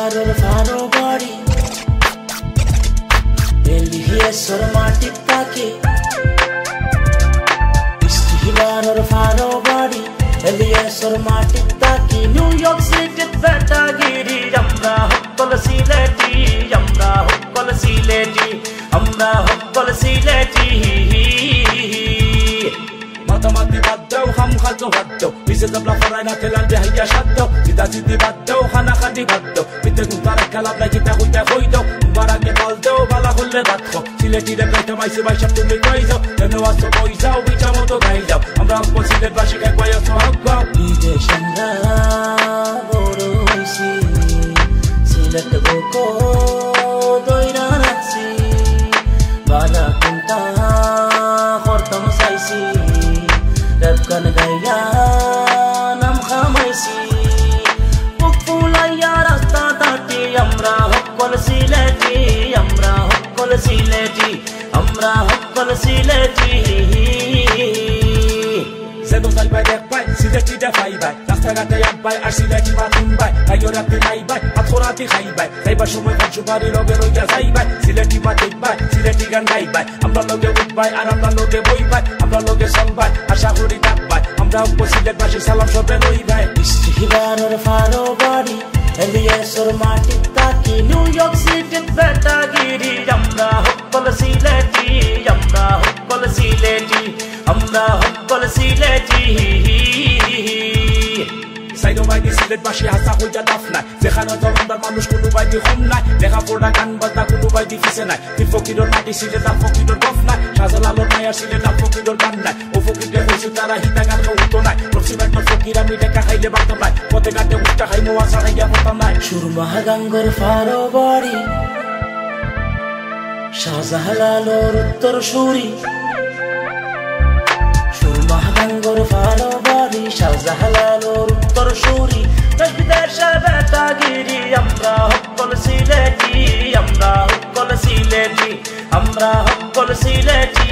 বারোর ফারো বাড়ি এলিয়েসর মাটি তাকে বারোর ফারো বাড়ি এলিয়েসর মাটি তাকে নিউ ইয়র্ক সিটি বেটাগিরি আমরা হকল সিলেটি আমরা হকল সিলেটি আমরা হকল সিলেটি মাতামাতি বাদ দাও হাম খাজো বাদ দাও মিশে জবলা ফরাই না তেলাল বেহাইয়া সাদ দাও জিদা জিদি বাদ দাও খানা খাদি বাদ দাও পিতে গুতারে খেলাব না গীতা হইতে হই দাও বারাকে বল দাও বালা হলে বাদ খো সিলেটি রে কইতে মাইছে বাইসব তুমি কই যাও কেন আসো কই যাও বিচা মতো গাই যাও আমরা হক সিলেট বাসী কে কই আসো হক গাও বিদেশ আমরা বড় হইছি সিলেট গোকো দইরা নাচছি বালা কুন্তা খরতম চাইছি রব গান গাইয়া নাম খামাইছি বুক ফুলাইয়া রাস্তা দাটি আমরা হকল সিলেটি আমরা হকল সিলেটি আমরা হকল সিলেটি সেদো সাই বাই দেখ বাই সিলেটি দে ফাই বাই রাস্তাঘাটে এক বাই আর সিলেটি বাথরুম বাই ভাইও রাতে নাই বাই আতরাতে খাই বাই খাইবার সময় কাজ বাড়ি লগে রইয়া যাই বাই সিলেটি মাটি বাই সিলেটি গান গাই বাই আমরা লগে উঠ বাই আর আমরা লগে বই বাই আমরা লগে সং বাই আশা করি ডাক বাই আমরা সিলেট বাসী সালাম সবে রই বাই বারোর ফারো বাড়ি এলিয়েসর মাটি তাকে নিউ ইয়র্ক সিটি বেটাগিরি আমরা হকল সিলেটি আমরা হকল সিলেটি আমরা হকল সিলেটি সাইডো বাইদি সিলেট বাসী হাসা হইয়া লাফ নাই যেখানে জলন্দার মানুষ কোনো বাইদি কম নাই লেখা পড়া গান বাজনা কোনো বাইদি পিছে নাই তুই ফকিরর মাটি সিলেট আর ফকিরর গফ নাই শাহজালালর মায়ার সিলেট আর ফকিরর গান নাই ও ফকিরকে হয়েছে তারা হিতা গান হতো নাই রসিবাইটর ফকির আমি দেখা খাইলে বাঁধতাম নাই পথে ঘাটে উঠটা খাই মোয়া ছাড়াইয়া হতাম নাই সুরমা গাঙ্গর ফারো বাড়ি শাহজালালর উত্তর সুরি সুরমা গাঙ্গর ফারো বাড়ি শাহজালালর উত্তর সুরি দেশ বিদেশে বেটাগিরি আমরা হকল সিলেটি আমরা হকল সিলেটি আমরা হকল সিলেটি